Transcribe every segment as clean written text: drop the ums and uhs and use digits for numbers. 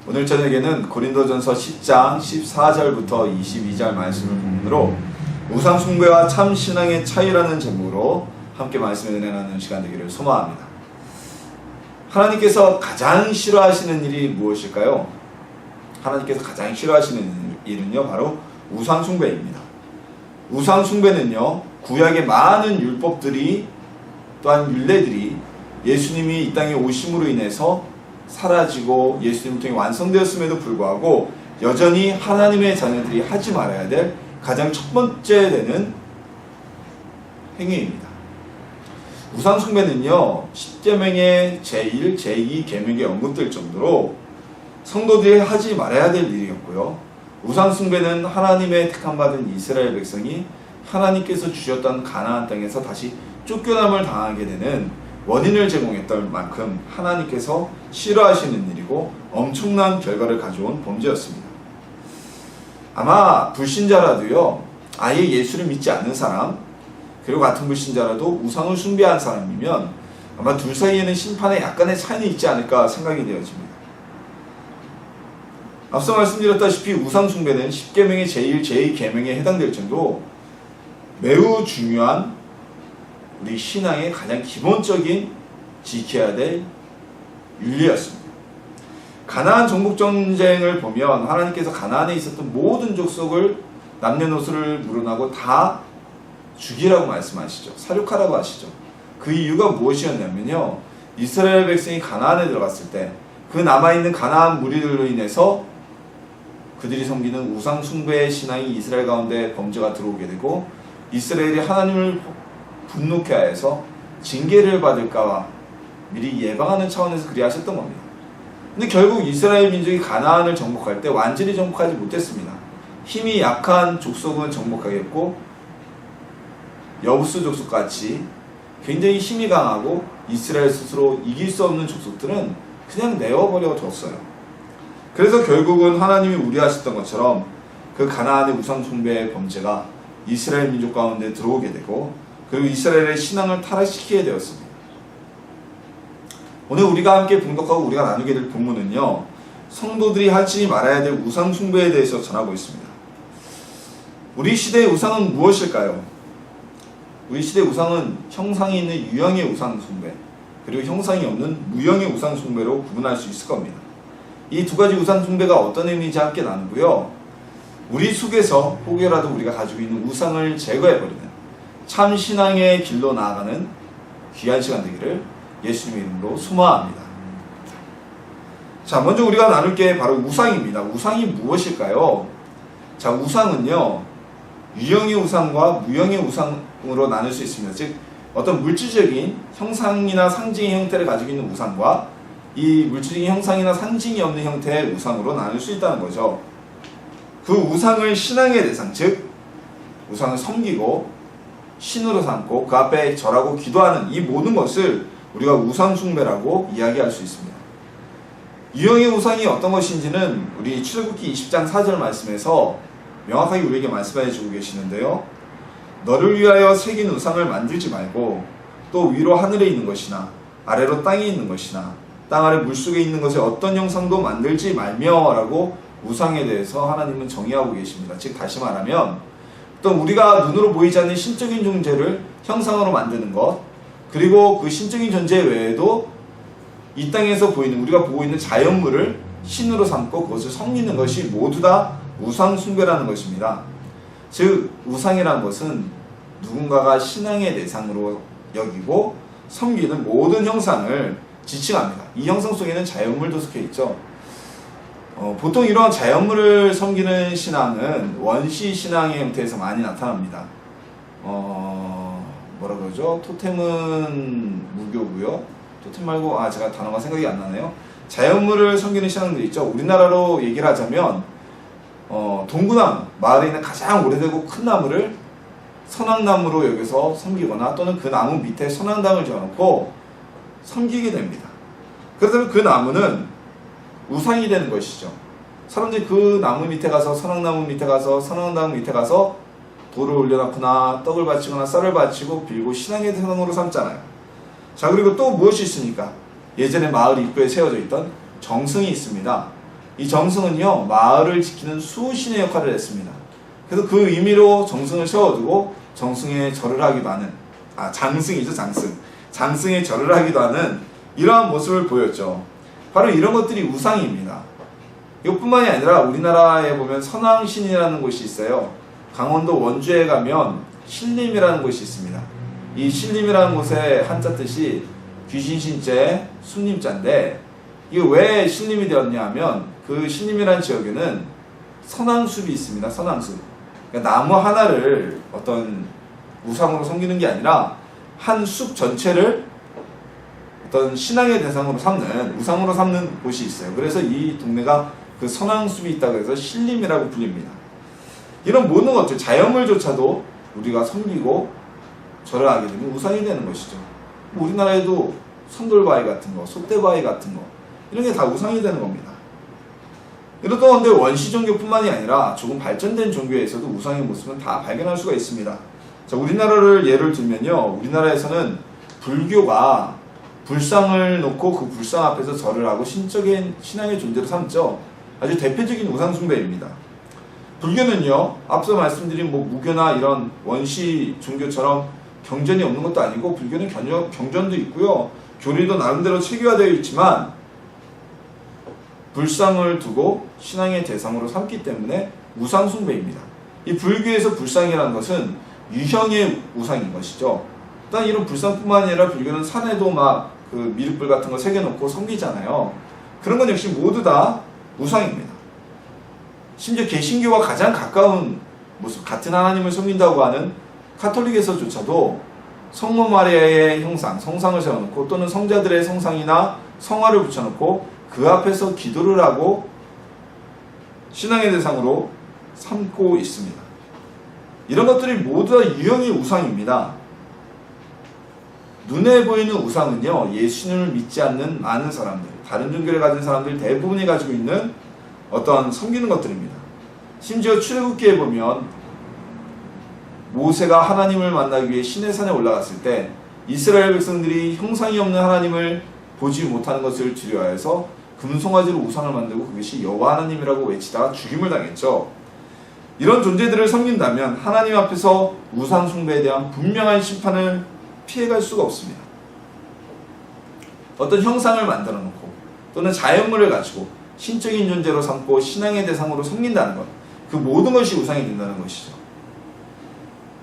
오늘 저녁에는 고린도전서 10장 14절부터 22절 말씀을 본문으로 우상 숭배와 참 신앙의 차이라는 제목으로 함께 말씀을 은혜 나누는 시간 되기를 소망합니다. 하나님께서 가장 싫어하시는 일이 무엇일까요? 하나님께서 가장 싫어하시는 일은요, 바로 우상 숭배입니다. 우상 숭배는요, 구약의 많은 율법들이 또한 율례들이 예수님이 이 땅에 오심으로 인해서 사라지고 예수님을 통해 완성되었음에도 불구하고 여전히 하나님의 자녀들이 하지 말아야 될 가장 첫 번째 되는 행위입니다. 우상 숭배는요, 10계명의 제1, 제2 계명에 언급될 정도로 성도들이 하지 말아야 될 일이었고요. 우상 숭배는 하나님의 택함받은 이스라엘 백성이 하나님께서 주셨던 가나안 땅에서 다시 쫓겨남을 당하게 되는 원인을 제공했던 만큼 하나님께서 싫어하시는 일이고 엄청난 결과를 가져온 범죄였습니다. 아마 불신자라도요, 아예 예수를 믿지 않는 사람, 그리고 같은 불신자라도 우상을 숭배한 사람이면 아마 둘 사이에는 심판에 약간의 차이는 있지 않을까 생각이 되어집니다. 앞서 말씀드렸다시피 우상 숭배는 10계명의 제1, 제2계명에 해당될 정도로 매우 중요한 우리 신앙의 가장 기본적인 지켜야 될 윤리였습니다. 가나안 정복 전쟁을 보면 하나님께서 가나안에 있었던 모든 족속을 남녀노소를 물어나고 다 죽이라고 말씀하시죠. 살육하라고 하시죠. 그 이유가 무엇이었냐면요, 이스라엘 백성이 가나안에 들어갔을 때 그 남아있는 가나안 무리들로 인해서 그들이 섬기는 우상 숭배의 신앙이 이스라엘 가운데 범죄가 들어오게 되고 이스라엘이 하나님을 분노케 하여서 징계를 받을까봐 미리 예방하는 차원에서 그리 하셨던 겁니다. 근데 결국 이스라엘 민족이 가나안을 정복할 때 완전히 정복하지 못했습니다. 힘이 약한 족속은 정복하겠고 여부스 족속같이 굉장히 힘이 강하고 이스라엘 스스로 이길 수 없는 족속들은 그냥 내어버려 뒀어요. 그래서 결국은 하나님이 우려하셨던 것처럼 그 가나안의 우상 숭배의 범죄가 이스라엘 민족 가운데 들어오게 되고 그리고 이스라엘의 신앙을 타락시키게 되었습니다. 오늘 우리가 함께 봉독하고 우리가 나누게 될 본문은요, 성도들이 하지 말아야 될 우상 숭배에 대해서 전하고 있습니다. 우리 시대의 우상은 무엇일까요? 우리 시대의 우상은 형상이 있는 유형의 우상 숭배, 그리고 형상이 없는 무형의 우상 숭배로 구분할 수 있을 겁니다. 이 두 가지 우상 숭배가 어떤 의미인지 함께 나누고요, 우리 속에서 혹여라도 우리가 가지고 있는 우상을 제거해버리는 참 신앙의 길로 나아가는 귀한 시간 되기를 예수님의 이름으로 소망합니다. 자, 먼저 우리가 나눌 게 바로 우상입니다. 우상이 무엇일까요? 자, 우상은요, 유형의 우상과 무형의 우상으로 나눌 수 있습니다. 즉, 어떤 물질적인 형상이나 상징의 형태를 가지고 있는 우상과 이 물질적인 형상이나 상징이 없는 형태의 우상으로 나눌 수 있다는 거죠. 그 우상을 신앙의 대상, 즉 우상을 섬기고 신으로 삼고 그 앞에 절하고 기도하는 이 모든 것을 우리가 우상 숭배라고 이야기할 수 있습니다. 유형의 우상이 어떤 것인지는 우리 출애굽기 20장 4절 말씀에서 명확하게 우리에게 말씀해 주고 계시는데요, 너를 위하여 새긴 우상을 만들지 말고 또 위로 하늘에 있는 것이나 아래로 땅에 있는 것이나 땅 아래 물속에 있는 것의 어떤 형상도 만들지 말며 라고 우상에 대해서 하나님은 정의하고 계십니다. 즉 다시 말하면 또 우리가 눈으로 보이지 않는 신적인 존재를 형상으로 만드는 것, 그리고 그 신적인 존재 외에도 이 땅에서 보이는 우리가 보고 있는 자연물을 신으로 삼고 그것을 섬기는 것이 모두 다 우상 숭배라는 것입니다. 즉 우상이라는 것은 누군가가 신앙의 대상으로 여기고 섬기는 모든 형상을 지칭합니다. 이 형상 속에는 자연물도 속해 있죠. 보통 이러한 자연물을 섬기는 신앙은 원시 신앙의 형태에서 많이 나타납니다. 뭐라 그러죠? 토템은 무교고요. 토템 말고 제가 단어가 생각이 안 나네요. 자연물을 섬기는 신앙들이 있죠. 우리나라로 얘기를 하자면 동구나무, 마을에 있는 가장 오래되고 큰 나무를 선앙나무로 여기서 섬기거나 또는 그 나무 밑에 선앙당을 지어놓고 섬기게 됩니다. 그렇다면 그 나무는 우상이 되는 것이죠. 사람들이 그 나무 밑에 가서 선앙나무 밑에 가서 선앙나무 밑에 가서 돌을 올려놓거나 떡을 바치거나 쌀을 바치고 빌고 신앙의 대상으로 삼잖아요. 자, 그리고 또 무엇이 있습니까? 예전에 마을 입구에 세워져 있던 정승이 있습니다. 이 정승은요 마을을 지키는 수호신의 역할을 했습니다. 그래서 그 의미로 정승을 세워두고 정승에 절을 하기도 하는 장승이죠. 장승에 절을 하기도 하는 이러한 모습을 보였죠. 바로 이런 것들이 우상입니다. 이것뿐만이 아니라 우리나라에 보면 선왕신이라는 곳이 있어요. 강원도 원주에 가면 신림이라는 곳이 있습니다. 이 신림이라는 곳의 한자 뜻이 귀신신자에 숲림자인데 이게 왜 신림이 되었냐 하면 그 신림이라는 지역에는 선왕숲이 있습니다. 선왕숲. 그러니까 나무 하나를 어떤 우상으로 섬기는 게 아니라 한 숲 전체를 어떤 신앙의 대상으로 삼는 우상으로 삼는 곳이 있어요. 그래서 이 동네가 그 선왕숲이 있다고 해서 신림이라고 불립니다. 이런 모든 것들 자연물조차도 우리가 섬기고 절을 하게 되면 우상이 되는 것이죠. 우리나라에도 선돌바위 같은 거, 솥대바위 같은 거 이런 게 다 우상이 되는 겁니다. 이러다 근데 원시 종교뿐만이 아니라 조금 발전된 종교에서도 우상의 모습은 다 발견할 수가 있습니다. 자, 우리나라를 예를 들면요, 우리나라에서는 불교가 불상을 놓고 그 불상 앞에서 절을 하고 신적인 신앙의 존재로 삼죠. 아주 대표적인 우상 숭배입니다. 불교는요, 앞서 말씀드린 무교나 이런 원시 종교처럼 경전이 없는 것도 아니고 불교는 경전도 있고요, 교리도 나름대로 체계화되어 있지만 불상을 두고 신앙의 대상으로 삼기 때문에 우상 숭배입니다. 이 불교에서 불상이라는 것은 유형의 우상인 것이죠. 일단 이런 불상뿐만 아니라 불교는 산에도 막 그 미륵불 같은 거 새겨놓고 섬기잖아요. 그런 건 역시 모두 다 우상입니다. 심지어 개신교와 가장 가까운 모습, 같은 하나님을 섬긴다고 하는 카톨릭에서조차도 성모 마리아의 형상, 성상을 세워놓고 또는 성자들의 성상이나 성화를 붙여놓고 그 앞에서 기도를 하고 신앙의 대상으로 삼고 있습니다. 이런 것들이 모두 다 유형의 우상입니다. 눈에 보이는 우상은요, 예수님을 믿지 않는 많은 사람들, 다른 종교를 가진 사람들 대부분이 가지고 있는 어떤 섬기는 것들입니다. 심지어 출애굽기에 보면 모세가 하나님을 만나기 위해 시내산에 올라갔을 때 이스라엘 백성들이 형상이 없는 하나님을 보지 못하는 것을 두려워해서 금송아지로 우상을 만들고 그것이 여호와 하나님이라고 외치다가 죽임을 당했죠. 이런 존재들을 섬긴다면 하나님 앞에서 우상 숭배에 대한 분명한 심판을 피해갈 수가 없습니다. 어떤 형상을 만들어 놓고 또는 자연물을 가지고 신적인 존재로 삼고 신앙의 대상으로 섬긴다는 것, 그 모든 것이 우상이 된다는 것이죠.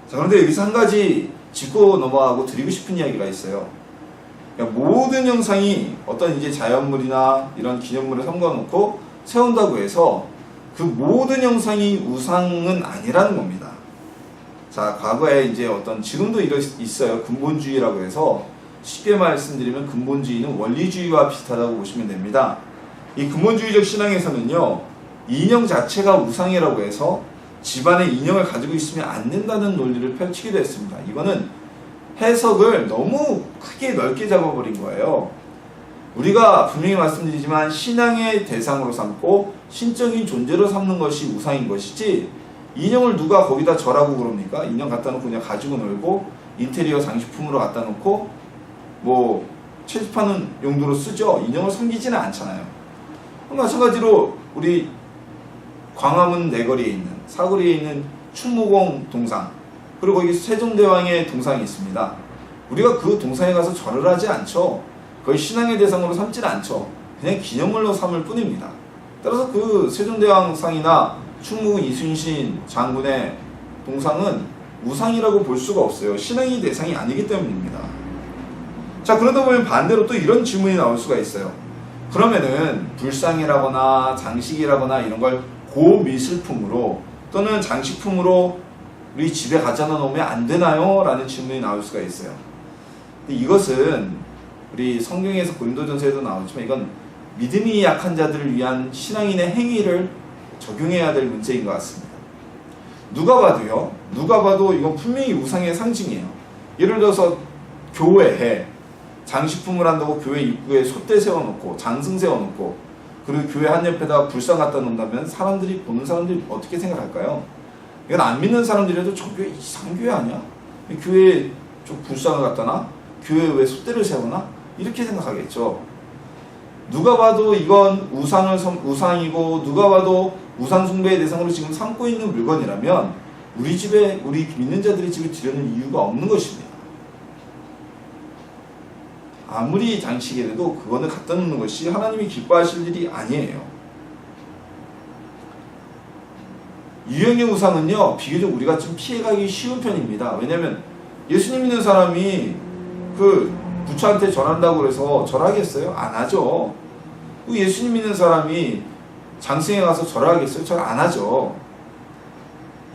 자, 그런데 여기서 한 가지 짚고 넘어가고 드리고 싶은 이야기가 있어요. 그러니까 모든 형상이 어떤 이제 자연물이나 이런 기념물을 삼가놓고 세운다고 해서 그 모든 형상이 우상은 아니라는 겁니다. 자, 과거에 이제 지금도 있어요. 근본주의라고 해서 쉽게 말씀드리면 근본주의는 원리주의와 비슷하다고 보시면 됩니다. 이 근본주의적 신앙에서는요, 인형 자체가 우상이라고 해서 집안에 인형을 가지고 있으면 안 된다는 논리를 펼치기도 했습니다. 이거는 해석을 너무 크게 넓게 잡아버린 거예요. 우리가 분명히 말씀드리지만 신앙의 대상으로 삼고 신적인 존재로 삼는 것이 우상인 것이지, 인형을 누가 거기다 절하고 그럽니까? 인형 갖다 놓고 그냥 가지고 놀고 인테리어 장식품으로 갖다 놓고 채집하는 용도로 쓰죠. 인형을 섬기지는 않잖아요. 마찬가지로 우리 광화문 내거리에 있는, 사거리에 있는 충무공 동상, 그리고 거기 세종대왕의 동상이 있습니다. 우리가 그 동상에 가서 절을 하지 않죠. 거의 신앙의 대상으로 삼지는 않죠. 그냥 기념물로 삼을 뿐입니다. 따라서 그 세종대왕상이나 충무공 이순신 장군의 동상은 우상이라고 볼 수가 없어요. 신앙의 대상이 아니기 때문입니다. 자, 그러다 보면 반대로 또 이런 질문이 나올 수가 있어요. 그러면은 불상이라거나 장식이라거나 이런 걸 고미술품으로 또는 장식품으로 우리 집에 가져다 놓으면 안 되나요? 라는 질문이 나올 수가 있어요. 근데 이것은 우리 성경에서 고린도전서에도 나오지만 이건 믿음이 약한 자들을 위한 신앙인의 행위를 적용해야 될 문제인 것 같습니다. 누가 봐도 이건 분명히 우상의 상징이에요. 예를 들어서 교회에 장식품을 한다고 교회 입구에 솥대 세워놓고 장승 세워놓고 그리고 교회 한 옆에다 불상 갖다 놓는다면 보는 사람들이 어떻게 생각할까요? 이건 안 믿는 사람들이라도 저 교회 이상한 교회 아니야? 교회에 좀 불상을 갖다 놔? 교회에 왜 솥대를 세워놔? 이렇게 생각하겠죠. 누가 봐도 이건 우상이고 누가 봐도 우상 숭배의 대상으로 지금 삼고 있는 물건이라면 우리 집에, 우리 믿는 자들의 집에 드려는 이유가 없는 것입니다. 아무리 장식이라도 그거는 갖다 놓는 것이 하나님이 기뻐하실 일이 아니에요. 유형의 우상은요, 비교적 우리가 좀 피해가기 쉬운 편입니다. 왜냐면 예수님 믿는 사람이 그 부처한테 전한다고 해서 절하겠어요? 안 하죠. 예수님 믿는 사람이 장승에 가서 절하겠어요? 절 안 하죠.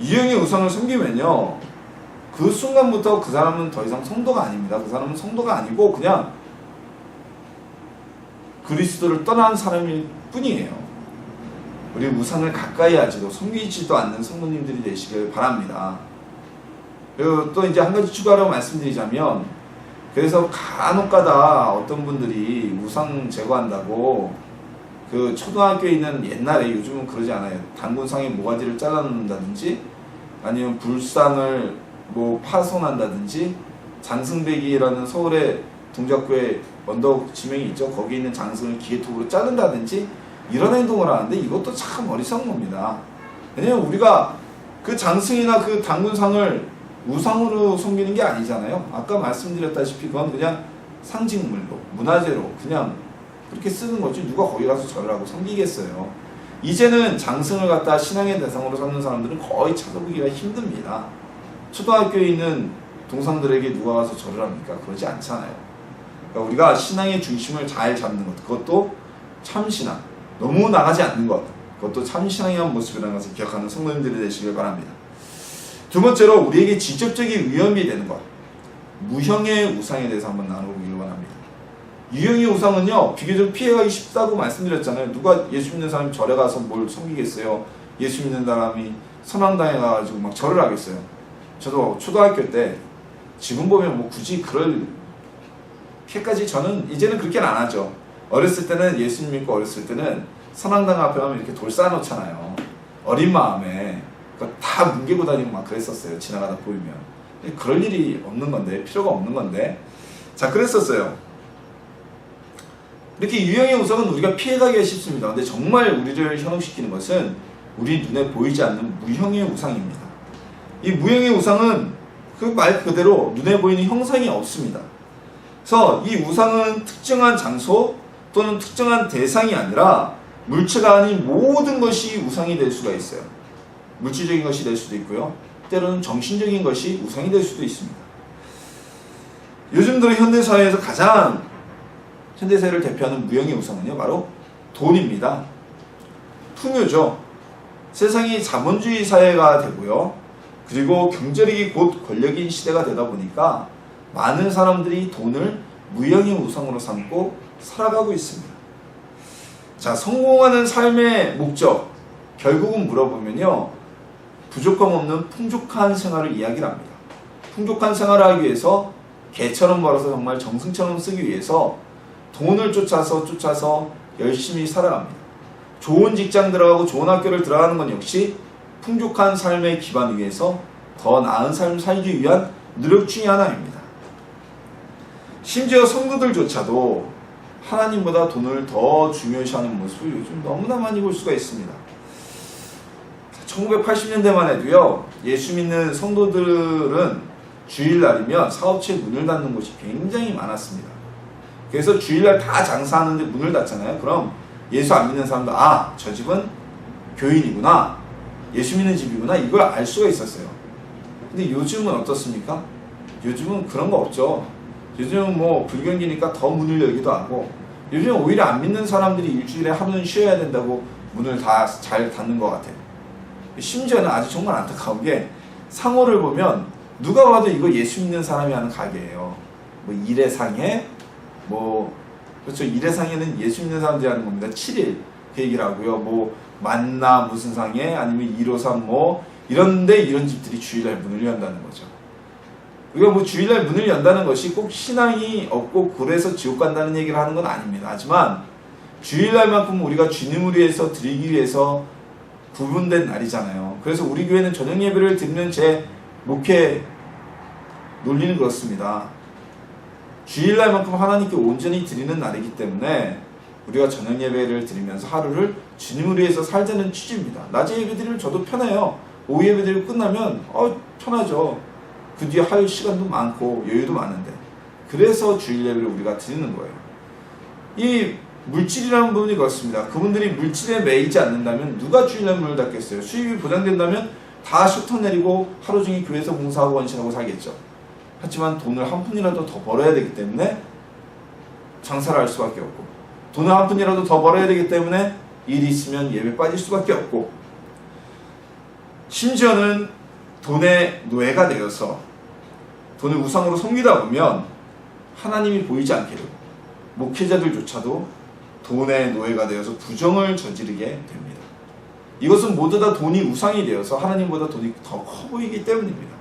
유형의 우상을 섬기면요, 그 순간부터 그 사람은 더 이상 성도가 아닙니다. 그 사람은 성도가 아니고 그냥 그리스도를 떠난 사람일 뿐이에요. 우리 우상을 가까이 하지도 섬기지도 않는 성도님들이 되시길 바랍니다. 그리고 또 이제 한 가지 추가로 말씀드리자면, 그래서 간혹가다 어떤 분들이 우상 제거한다고 그 초등학교에 있는, 옛날에, 요즘은 그러지 않아요, 단군상의 모가지를 잘라놓는다든지 아니면 불상을 뭐 파손한다든지, 장승배기라는 서울의 동작구에 언덕 지명이 있죠. 거기 있는 장승을 기계톱으로 자른다든지 이런 행동을 하는데, 이것도 참 어리석은 겁니다. 왜냐면 우리가 그 장승이나 그 단군상을 우상으로 섬기는 게 아니잖아요. 아까 말씀드렸다시피 그건 그냥 상징물로, 문화재로 그냥 그렇게 쓰는 거지, 누가 거기 가서 절을 하고 섬기겠어요. 이제는 장승을 갖다 신앙의 대상으로 삼는 사람들은 거의 찾아보기가 힘듭니다. 초등학교에 있는 동상들에게 누가 가서 절을 합니까? 그러지 않잖아요. 그러니까 우리가 신앙의 중심을 잘 잡는 것, 그것도 참신앙, 너무 나가지 않는 것, 그것도 참신앙의 한 모습이라는 것을 기억하는 성도님들이 되시길 바랍니다. 두 번째로, 우리에게 직접적인 위험이 되는 것, 무형의 우상에 대해서 한번 나눠보기를 원합니다. 유형의 우상은요, 비교적 피해가기 쉽다고 말씀드렸잖아요. 누가 예수 믿는 사람이 절에 가서 뭘 섬기겠어요? 예수 믿는 사람이 선왕당에 가가지고 막 절을 하겠어요? 저도 초등학교 때, 지금 보면 뭐 굳이 그럴 피해까지, 저는 이제는 그렇게는 안 하죠. 어렸을 때는, 예수님 믿고 어렸을 때는 선왕당 앞에 가면 이렇게 돌 쌓아놓잖아요. 어린 마음에 그거 다 뭉개고 다니고 막 그랬었어요. 지나가다 보이면. 그럴 일이 없는 건데, 필요가 없는 건데, 자, 그랬었어요. 이렇게 유형의 우상은 우리가 피해가기가 쉽습니다. 근데 정말 우리를 현혹시키는 것은 우리 눈에 보이지 않는 무형의 우상입니다. 이 무형의 우상은 그 말 그대로 눈에 보이는 형상이 없습니다. 그래서 이 우상은 특정한 장소 또는 특정한 대상이 아니라 물체가 아닌 모든 것이 우상이 될 수가 있어요. 물질적인 것이 될 수도 있고요, 때로는 정신적인 것이 우상이 될 수도 있습니다. 요즘 들어 현대사회에서 가장 현대사회를 대표하는 무형의 우상은요, 바로 돈입니다. 풍요죠. 세상이 자본주의 사회가 되고요, 그리고 경제력이 곧 권력인 시대가 되다 보니까 많은 사람들이 돈을 무형의 우상으로 삼고 살아가고 있습니다. 자, 성공하는 삶의 목적, 결국은 물어보면요, 부족함 없는 풍족한 생활을 이야기를 합니다. 풍족한 생활을 하기 위해서 개처럼 벌어서 정말 정승처럼 쓰기 위해서 돈을 쫓아서 열심히 살아갑니다. 좋은 직장 들어가고 좋은 학교를 들어가는 건 역시 풍족한 삶의 기반 위에서 더 나은 삶을 살기 위한 노력 중의 하나입니다. 심지어 성도들조차도 하나님보다 돈을 더 중요시하는 모습을 요즘 너무나 많이 볼 수가 있습니다. 1980년대만 해도요, 예수 믿는 성도들은 주일날이면 사업체 문을 닫는 곳이 굉장히 많았습니다. 그래서 주일날 다 장사하는데 문을 닫잖아요. 그럼 예수 안 믿는 사람도, 아, 저 집은 교인이구나, 예수 믿는 집이구나, 이걸 알 수가 있었어요. 근데 요즘은 어떻습니까? 요즘은 그런 거 없죠. 요즘은 뭐 불경기니까 더 문을 열기도 하고, 요즘 오히려 안 믿는 사람들이 일주일에 하루는 쉬어야 된다고 문을 다 잘 닫는 것 같아요. 심지어는 아주 정말 안타까운 게, 상호를 보면 누가 봐도 이거 예수 믿는 사람이 하는 가게예요. 뭐 일회상해, 뭐 그렇죠, 일회상에는 예수 믿는 사람들이 하는 겁니다. 7일 그 얘기를 하고요. 뭐 만나 무슨 상해, 아니면 153 뭐 이런데, 이런 집들이 주일날 문을 연다는 거죠. 우리가 뭐 주일날 문을 연다는 것이 꼭 신앙이 없고 그래서 지옥 간다는 얘기를 하는 건 아닙니다. 하지만 주일날만큼 우리가 주님을 위해서 드리기 위해서 구분된 날이잖아요. 그래서 우리 교회는 저녁 예배를 드리는 제 목회 논리는 그렇습니다. 주일날만큼 하나님께 온전히 드리는 날이기 때문에 우리가 저녁 예배를 드리면서 하루를 주님을 위해서 살자는 취지입니다. 낮에 예배 드리면 저도 편해요. 오후 예배 드리고 끝나면 편하죠. 그 뒤에 할 시간도 많고 여유도 많은데, 그래서 주일 예배를 우리가 드리는 거예요. 이 물질이라는 부분이 그렇습니다. 그분들이 물질에 매이지 않는다면 누가 주일날 문을 닫겠어요? 수입이 보장된다면 다 셔터 내리고 하루 종일 교회에서 봉사하고 원신하고 살겠죠. 하지만 돈을 한 푼이라도 더 벌어야 되기 때문에 장사를 할 수밖에 없고, 돈을 한 푼이라도 더 벌어야 되기 때문에 일이 있으면 예배 빠질 수밖에 없고, 심지어는 돈의 노예가 되어서 돈을 우상으로 섬기다 보면 하나님이 보이지 않게 되고 목회자들조차도 돈의 노예가 되어서 부정을 저지르게 됩니다. 이것은 모두 다 돈이 우상이 되어서 하나님보다 돈이 더 커 보이기 때문입니다.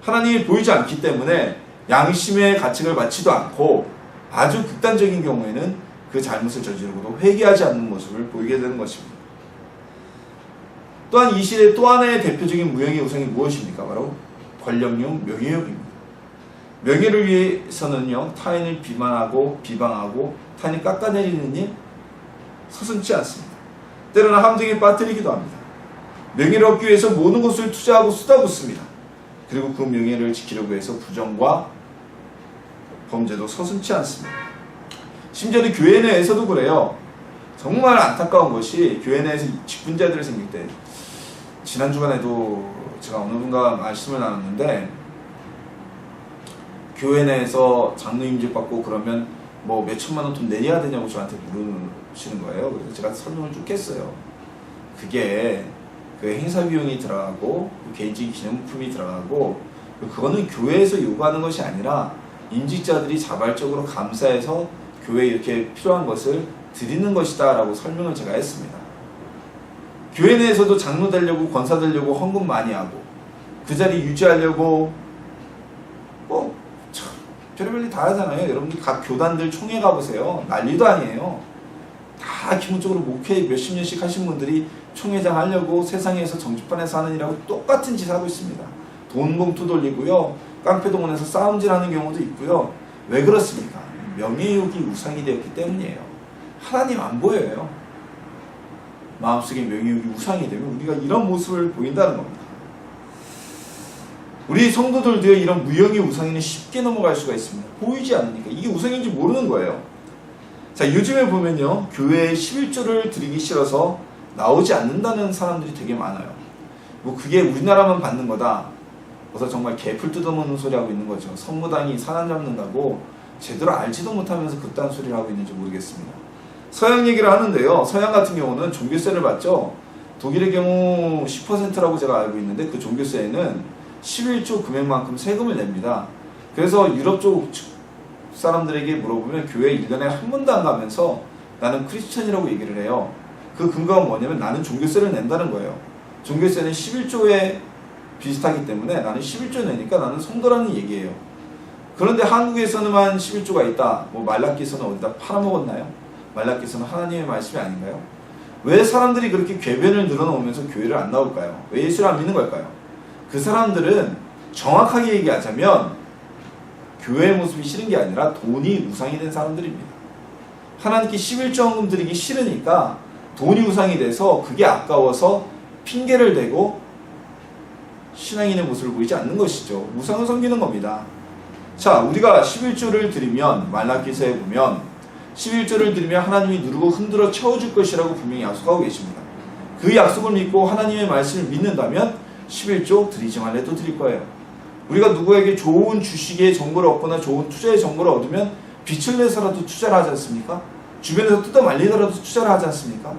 하나님이 보이지 않기 때문에 양심의 가책을 받지도 않고, 아주 극단적인 경우에는 그 잘못을 저지르고도 회개하지 않는 모습을 보이게 되는 것입니다. 또한 이 시대의 또 하나의 대표적인 무형의 우상이 무엇입니까? 바로 권력용 명예욕입니다. 명예를 위해서는요, 타인을 비방하고 타인을 깎아내리는 일 서슴지 않습니다. 때로는 함정에 빠뜨리기도 합니다. 명예를 얻기 위해서 모든 것을 투자하고 쏟아붓습니다. 그리고 그 명예를 지키려고 해서 부정과 범죄도 서슴지 않습니다. 심지어 교회 내에서도 그래요. 정말 안타까운 것이, 교회 내에서 직분자들이 생길 때, 지난 주간에도 제가 어느 분과 말씀을 나눴는데, 교회 내에서 장로 임직 받고 그러면 뭐 몇 천만 원 돈 내야 되냐고 저한테 물으시는 거예요. 그래서 제가 설명을 쭉 했어요. 그게 그 행사 비용이 들어가고 개인적인 기념품이 들어가고, 그거는 교회에서 요구하는 것이 아니라 임직자들이 자발적으로 감사해서 교회에 이렇게 필요한 것을 드리는 것이다 라고 설명을 제가 했습니다. 교회 내에서도 장로 되려고, 권사 되려고 헌금 많이 하고, 그 자리 유지하려고 참 별의별 일 다 하잖아요. 여러분들 각 교단들 총회 가보세요. 난리도 아니에요. 다 기본적으로 목회 몇십 년씩 하신 분들이 총회장 하려고 세상에서 정치판에서 하는 일하고 똑같은 짓 하고 있습니다. 돈 봉투 돌리고요, 깡패동원에서 싸움질 하는 경우도 있고요. 왜 그렇습니까? 명예욕이 우상이 되었기 때문이에요. 하나님 안 보여요. 마음속에 명예욕이 우상이 되면 우리가 이런 모습을 보인다는 겁니다. 우리 성도들도요, 이런 무형의 우상에는 쉽게 넘어갈 수가 있습니다. 보이지 않으니까. 이게 우상인지 모르는 거예요. 자, 요즘에 보면요, 교회에 11조를 드리기 싫어서 나오지 않는다는 사람들이 되게 많아요. 뭐 그게 우리나라만 받는 거다, 그래서 정말 개풀 뜯어먹는 소리 하고 있는 거죠. 성무당이 사람 잡는다고 제대로 알지도 못하면서 그딴 소리를 하고 있는지 모르겠습니다. 서양 얘기를 하는데요, 서양 같은 경우는 종교세를 받죠. 독일의 경우 10%라고 제가 알고 있는데, 그 종교세에는 11조 금액만큼 세금을 냅니다. 그래서 유럽 쪽 사람들에게 물어보면 교회 1년에 한 번도 안 가면서 나는 크리스천이라고 얘기를 해요. 그 근거가 뭐냐면 나는 종교세를 낸다는 거예요. 종교세는 11조에 비슷하기 때문에 나는 11조 내니까 나는 성도라는 얘기예요. 그런데 한국에서는만 11조가 있다. 뭐 말라기서는 어디다 팔아먹었나요? 말라기서는 하나님의 말씀이 아닌가요? 왜 사람들이 그렇게 궤변을 늘어놓으면서 교회를 안 나올까요? 왜 예수를 안 믿는 걸까요? 그 사람들은 정확하게 얘기하자면 교회의 모습이 싫은 게 아니라 돈이 우상이 된 사람들입니다. 하나님께 11조 헌금 드리기 싫으니까 돈이 우상이 돼서 그게 아까워서 핑계를 대고 신앙인의 모습을 보이지 않는 것이죠. 우상을 섬기는 겁니다. 자, 우리가 11조를 드리면, 말라기서에 보면 11조를 드리면 하나님이 누르고 흔들어 채워줄 것이라고 분명히 약속하고 계십니다. 그 약속을 믿고 하나님의 말씀을 믿는다면 11조 드리지 말래도 드릴 거예요. 우리가 누구에게 좋은 주식의 정보를 얻거나 좋은 투자의 정보를 얻으면 빛을 내서라도 투자를 하지 않습니까? 주변에서 뜯어 말리더라도 투자를 하지 않습니까?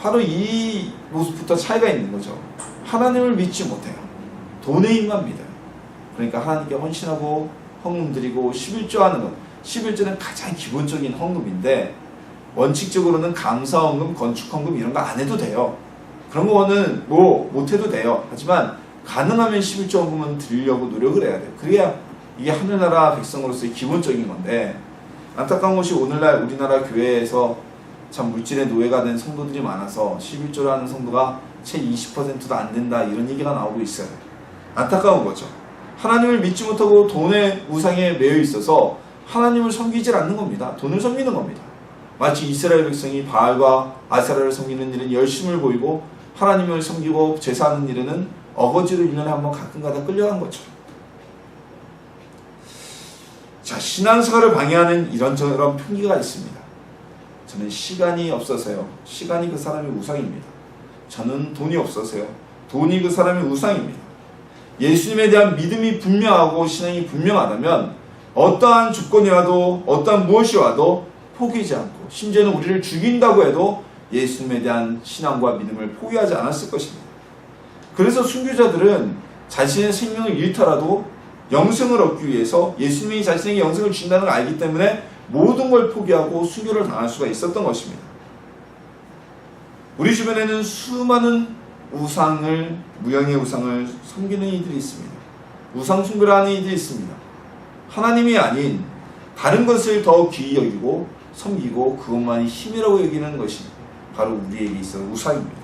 바로 이 모습부터 차이가 있는 거죠. 하나님을 믿지 못해요. 돈의 힘만 믿어요. 그러니까 하나님께 헌신하고 헌금 드리고 11조 하는 것, 11조는 가장 기본적인 헌금인데, 원칙적으로는 감사 헌금, 건축 헌금 이런 거 안 해도 돼요. 그런 거는 뭐 못해도 돼요. 하지만 가능하면 11조 헌금은 드리려고 노력을 해야 돼요. 그래야 이게 하늘나라 백성으로서의 기본적인 건데, 안타까운 것이 오늘날 우리나라 교회에서 참 물질의 노예가 된 성도들이 많아서 11조를 하는 성도가 채 20%도 안 된다, 이런 얘기가 나오고 있어요. 안타까운 거죠. 하나님을 믿지 못하고 돈의 우상에 매여 있어서 하나님을 섬기질 않는 겁니다. 돈을 섬기는 겁니다. 마치 이스라엘 백성이 바알과 아세라를 섬기는 일은 열심을 보이고 하나님을 섬기고 제사하는 일에는 어거지로 1년에 한번 가끔가다 끌려간 것처럼. 자, 신앙생활을 방해하는 이런저런 편기가 있습니다. 저는 시간이 없어서요. 시간이 그 사람의 우상입니다. 저는 돈이 없어서요. 돈이 그 사람의 우상입니다. 예수님에 대한 믿음이 분명하고 신앙이 분명하다면 어떠한 조건이 와도 어떠한 무엇이 와도 포기하지 않고 심지어는 우리를 죽인다고 해도 예수님에 대한 신앙과 믿음을 포기하지 않았을 것입니다. 그래서 순교자들은 자신의 생명을 잃더라도 영생을 얻기 위해서 예수님이 자신에게 영생을 주신다는 걸 알기 때문에 모든 걸 포기하고 순교를 당할 수가 있었던 것입니다. 우리 주변에는 수많은 무형의 우상을 섬기는 이들이 있습니다. 우상 숭배를 하는 이들이 있습니다. 하나님이 아닌 다른 것을 더 귀히 여기고 섬기고 그것만이 힘이라고 여기는 것이 바로 우리에게 있어 우상입니다.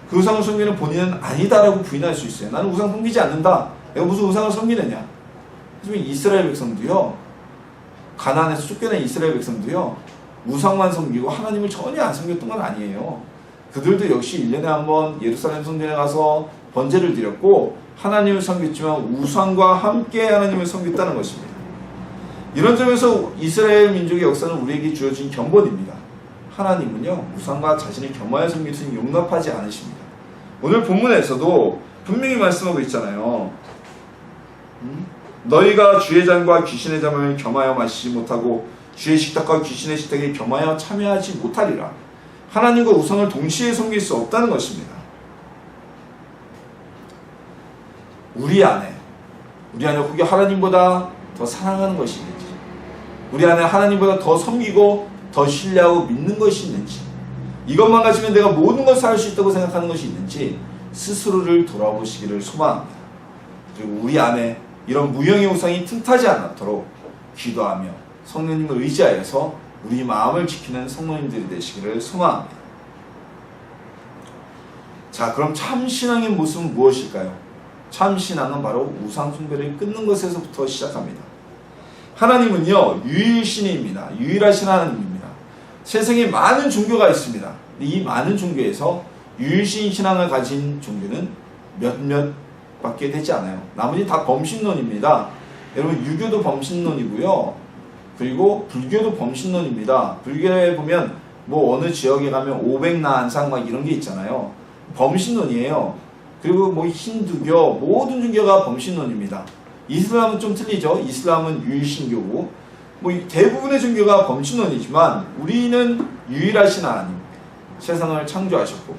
그 우상을 섬기는 본인은 아니다라고 부인할 수 있어요. 나는 우상 섬기지 않는다. 내가 무슨 우상을 섬기느냐. 하지만 이스라엘 백성도요, 가나안에서 쫓겨난 이스라엘 백성도요, 우상만 섬기고 하나님을 전혀 안 섬겼던 건 아니에요. 그들도 역시 1년에 한 번 예루살렘 성전에 가서 번제를 드렸고 하나님을 섬겼지만 우상과 함께 하나님을 섬겼다는 것입니다. 이런 점에서 이스라엘 민족의 역사는 우리에게 주어진 견본입니다. 하나님은요, 우상과 자신을 겸하여 섬길 수 있는 용납하지 않으십니다. 오늘 본문에서도 분명히 말씀하고 있잖아요. 너희가 주의 잔과 귀신의 잔을 겸하여 마시지 못하고 주의 식탁과 귀신의 식탁에 겸하여 참여하지 못하리라. 하나님과 우상을 동시에 섬길 수 없다는 것입니다. 우리 안에 혹시 하나님보다 더 사랑하는 것이 있는지, 우리 안에 하나님보다 더 섬기고 더 신뢰하고 믿는 것이 있는지, 이것만 가지면 내가 모든 것을 할 수 있다고 생각하는 것이 있는지 스스로를 돌아보시기를 소망합니다. 그리고 우리 안에 이런 무형의 우상이 틈타지 않도록 기도하며 성령님을 의지하여서 우리 마음을 지키는 성도님들이 되시기를 소망합니다. 자, 그럼 참신앙의 모습은 무엇일까요? 참신앙은 바로 우상 숭배를 끊는 것에서부터 시작합니다. 하나님은요, 유일신입니다. 유일하신 하나님입니다. 세상에 많은 종교가 있습니다. 이 많은 종교에서 유일신 신앙을 가진 종교는 몇몇 밖에 되지 않아요. 나머지 다 범신론입니다. 여러분, 유교도 범신론이고요. 그리고 불교도 범신론입니다. 불교에 보면 뭐 어느 지역에 가면 500나한상 막 이런 게 있잖아요. 범신론이에요. 그리고 뭐 힌두교, 모든 종교가 범신론입니다. 이슬람은 좀 틀리죠. 이슬람은 유일신교고, 뭐 대부분의 종교가 범신론이지만 우리는 유일하신 하나님, 세상을 창조하셨고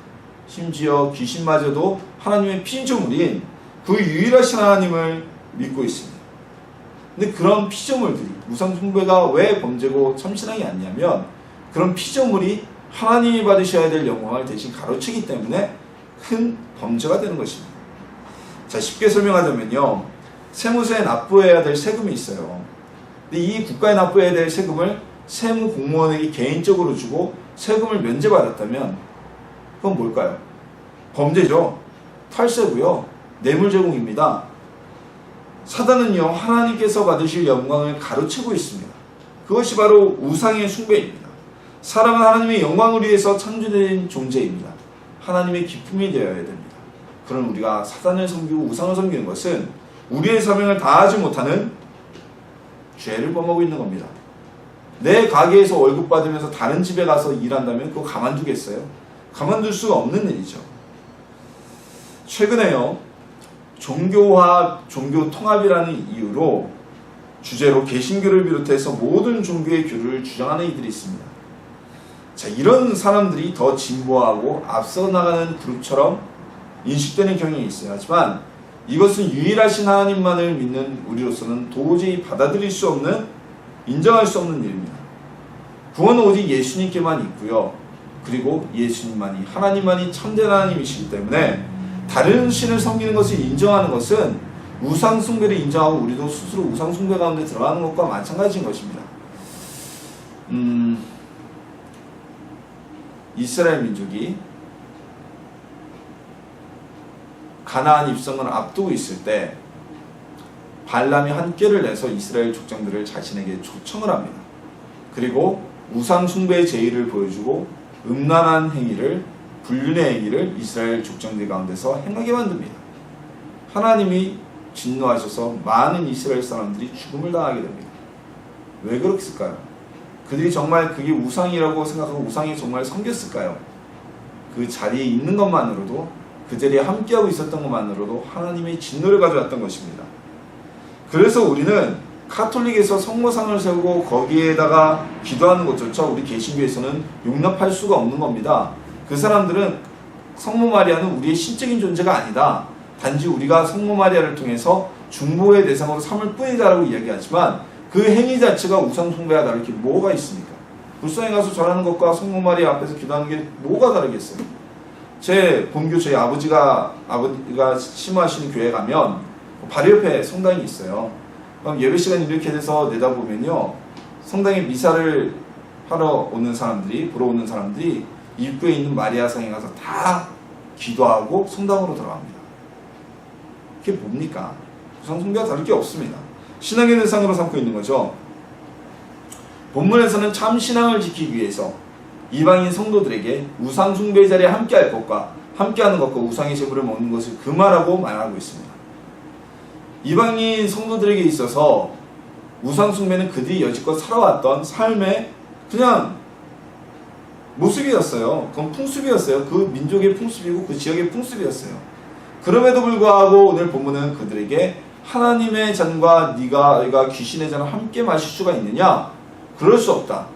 심지어 귀신마저도 하나님의 피조물인 그 유일하신 하나님을 믿고 있습니다. 근데 그런 피조물들이, 우상 숭배가 왜 범죄고 참신앙이 아니냐면 그런 피조물이 하나님이 받으셔야 될 영광을 대신 가로채기 때문에 큰 범죄가 되는 것입니다. 자, 쉽게 설명하자면요, 세무서에 납부해야 될 세금이 있어요. 근데 이 국가에 납부해야 될 세금을 세무 공무원에게 개인적으로 주고 세금을 면제받았다면 그건 뭘까요? 범죄죠. 탈세고요. 뇌물 제공입니다. 사단은요, 하나님께서 받으실 영광을 가로채고 있습니다. 그것이 바로 우상의 숭배입니다. 사람은 하나님의 영광을 위해서 창조된 존재입니다. 하나님의 기쁨이 되어야 됩니다. 그런 우리가 사단을 섬기고 우상을 섬기는 것은 우리의 사명을 다하지 못하는 죄를 범하고 있는 겁니다. 내 가게에서 월급 받으면서 다른 집에 가서 일한다면 그거 가만두겠어요? 가만둘 수가 없는 일이죠. 최근에요, 종교화, 종교통합이라는 이유로 주제로 개신교를 비롯해서 모든 종교의 교류를 주장하는 이들이 있습니다. 자, 이런 사람들이 더 진보하고 앞서 나가는 그룹처럼 인식되는 경향이 있어요. 하지만 이것은 유일하신 하나님만을 믿는 우리로서는 도저히 받아들일 수 없는, 인정할 수 없는 일입니다. 구원은 오직 예수님께만 있고요. 그리고 예수님만이, 하나님만이 참된 하나님이시기 때문에 다른 신을 섬기는 것을 인정하는 것은 우상 숭배를 인정하고 우리도 스스로 우상 숭배 가운데 들어가는 것과 마찬가지인 것입니다. 이스라엘 민족이 가나안 입성을 앞두고 있을 때 발람이 한 꾀를 내서 이스라엘 족장들을 자신에게 초청을 합니다. 그리고 우상 숭배의 제의를 보여주고 음란한 행위를, 불륜의 행위를 이스라엘 족장들 가운데서 행하게 만듭니다. 하나님이 진노하셔서 많은 이스라엘 사람들이 죽음을 당하게 됩니다. 왜 그렇을까요? 그들이 정말 그게 우상이라고 생각하고 우상이 정말 섬겼을까요? 그 자리에 있는 것만으로도, 그들이 함께하고 있었던 것만으로도 하나님의 진노를 가져왔던 것입니다. 그래서 우리는 카톨릭에서 성모상을 세우고 거기에다가 기도하는 것조차 우리 개신교에서는 용납할 수가 없는 겁니다. 그 사람들은 성모 마리아는 우리의 신적인 존재가 아니다. 단지 우리가 성모 마리아를 통해서 중보의 대상으로 삼을 뿐이다라고 이야기하지만 그 행위 자체가 우상 숭배와 다를 게 뭐가 있습니까? 불상에 가서 절하는 것과 성모 마리아 앞에서 기도하는 게 뭐가 다르겠어요? 제 본교 저희 아버지가 심호하시는 교회 가면 바로 옆에 성당이 있어요. 그럼 예배 시간이 이렇게 돼서 내다보면요, 성당에 미사를 하러 오는 사람들이, 보러 오는 사람들이 입구에 있는 마리아상에 가서 다 기도하고 성당으로 들어갑니다. 그게 뭡니까? 우상 숭배와 다를 게 없습니다. 신앙의 대상으로 삼고 있는 거죠. 본문에서는 참 신앙을 지키기 위해서 이방인 성도들에게 우상 숭배의 자리에 함께할 것과 함께하는 것과 우상의 제물을 먹는 것을 금하라고 말하고 있습니다. 이방인 성도들에게 있어서 우상 숭배는 그들이 여지껏 살아왔던 삶의 그냥 모습이었어요. 그건 풍습이었어요. 그 민족의 풍습이고 그 지역의 풍습이었어요. 그럼에도 불구하고 오늘 본문은 그들에게 하나님의 잔과 네가 귀신의 잔을 함께 마실 수가 있느냐? 그럴 수 없다.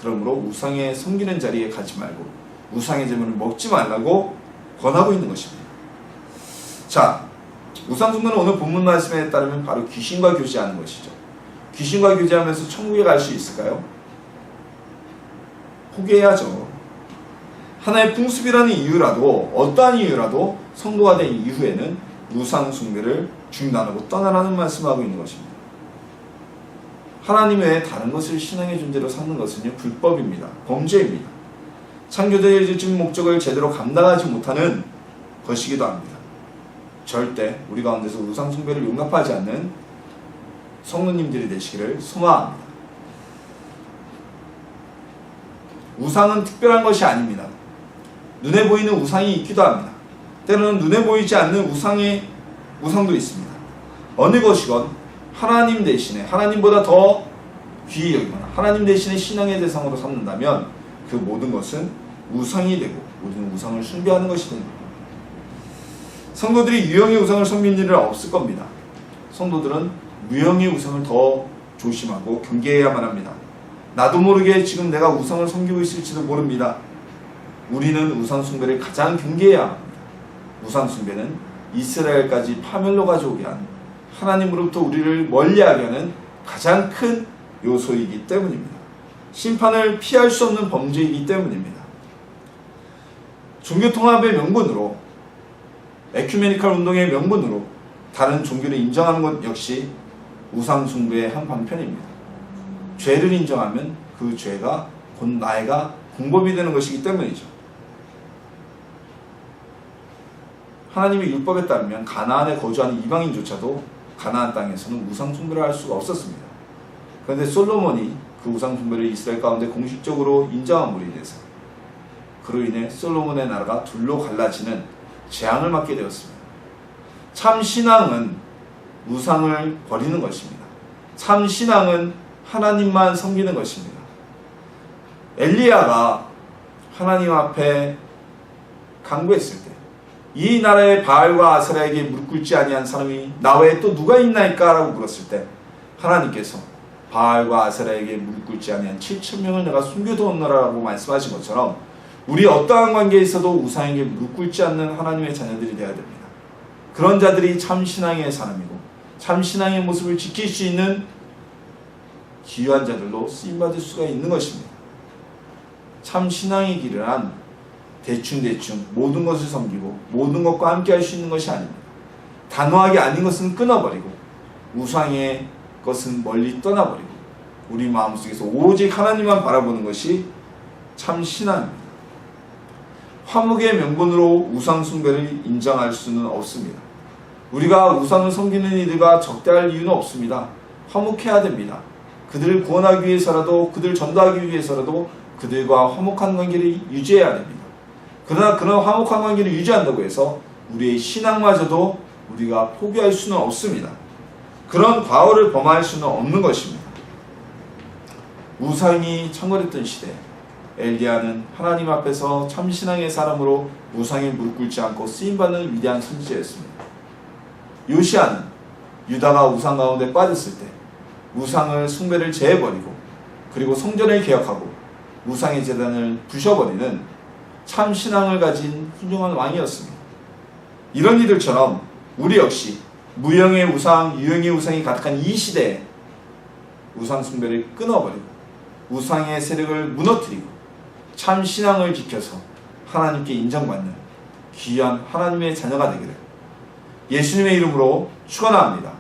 그러므로 우상에 섬기는 자리에 가지 말고 우상의 제물을 먹지 말라고 권하고 있는 것입니다. 자, 우상 숭배는 오늘 본문 말씀에 따르면 바로 귀신과 교제하는 것이죠. 귀신과 교제하면서 천국에 갈 수 있을까요? 포기해야죠. 하나의 풍습이라는 이유라도, 어떠한 이유라도 성도가 된 이후에는 우상 숭배를 중단하고 떠나라는 말씀을 하고 있는 것입니다. 하나님 외에 다른 것을 신앙의 존재로 삼는 것은요, 불법입니다. 범죄입니다. 창조자의 지금 목적을 제대로 감당하지 못하는 것이기도 합니다. 절대 우리 가운데서 우상 숭배를 용납하지 않는 성도님들이 되시기를 소망합니다. 우상은 특별한 것이 아닙니다. 눈에 보이는 우상이 있기도 합니다. 때로는 눈에 보이지 않는 우상도 있습니다. 어느 것이건 하나님 대신에, 하나님보다 더 귀히 여기거나 하나님 대신에 신앙의 대상으로 삼는다면 그 모든 것은 우상이 되고 모든 우상을 숭배하는 것이 됩니다. 성도들이 유형의 우상을 섬기는 일은 없을 겁니다. 성도들은 무형의 우상을 더 조심하고 경계해야만 합니다. 나도 모르게 지금 내가 우상을 섬기고 있을지도 모릅니다. 우리는 우상 숭배를 가장 경계해야 합니다. 우상 숭배는 이스라엘까지 파멸로 가져오게 한, 하나님으로부터 우리를 멀리하게 하는 가장 큰 요소이기 때문입니다. 심판을 피할 수 없는 범죄이기 때문입니다. 종교통합의 명분으로, 에큐메니컬 운동의 명분으로 다른 종교를 인정하는 것 역시 우상 숭배의 한 방편입니다. 죄를 인정하면 그 죄가 곧 나이가 공범이 되는 것이기 때문이죠. 하나님의 율법에 따르면 가나안에 거주하는 이방인조차도 가나안 땅에서는 우상 숭배를 할 수가 없었습니다. 그런데 솔로몬이 그 우상 숭배를 이스라엘 가운데 공식적으로 인정함으로 인해서 그로 인해 솔로몬의 나라가 둘로 갈라지는 재앙을 맞게 되었습니다. 참 신앙은 우상을 버리는 것입니다. 참 신앙은 하나님만 섬기는 것입니다. 엘리야가 하나님 앞에 간구했을 때 이 나라의 바알과 아세라에게 무릎 꿇지 아니한 사람이 나 외에 또 누가 있나이까? 라고 물었을 때 하나님께서 바알과 아세라에게 무릎 꿇지 아니한 7,000명을 내가 숨겨두었노라라고 말씀하신 것처럼 우리 어떠한 관계에 있어도 우상에게 무릎 꿇지 않는 하나님의 자녀들이 되어야 됩니다. 그런 자들이 참 신앙의 사람이고 참 신앙의 모습을 지킬 수 있는 귀한 자들로 쓰임받을 수가 있는 것입니다. 참 신앙의 길을 한 대충대충 모든 것을 섬기고 모든 것과 함께 할 수 있는 것이 아닙니다. 단호하게 아닌 것은 끊어버리고 우상의 것은 멀리 떠나버리고 우리 마음속에서 오직 하나님만 바라보는 것이 참 신앙입니다. 화목의 명분으로 우상 숭배를 인정할 수는 없습니다. 우리가 우상을 섬기는 이들과 적대할 이유는 없습니다. 화목해야 됩니다. 그들을 구원하기 위해서라도, 그들을 전도하기 위해서라도 그들과 화목한 관계를 유지해야 됩니다. 그러나 그런 화목한 관계를 유지한다고 해서 우리의 신앙마저도 우리가 포기할 수는 없습니다. 그런 과오를 범할 수는 없는 것입니다. 우상이 창궐했던 시대, 엘리야는 하나님 앞에서 참신앙의 사람으로 우상에 무릎 꿇지 않고 쓰임받는 위대한 선지자였습니다. 요시아는 유다가 우상 가운데 빠졌을 때 우상을 숭배를 제해버리고 그리고 성전을 개혁하고 우상의 제단을 부셔버리는 참신앙을 가진 훌륭한 왕이었습니다. 이런 이들처럼 우리 역시 무형의 우상, 유형의 우상이 가득한 이 시대에 우상 숭배를 끊어버리고 우상의 세력을 무너뜨리고 참 신앙을 지켜서 하나님께 인정받는 귀한 하나님의 자녀가 되기를 예수님의 이름으로 축원합니다.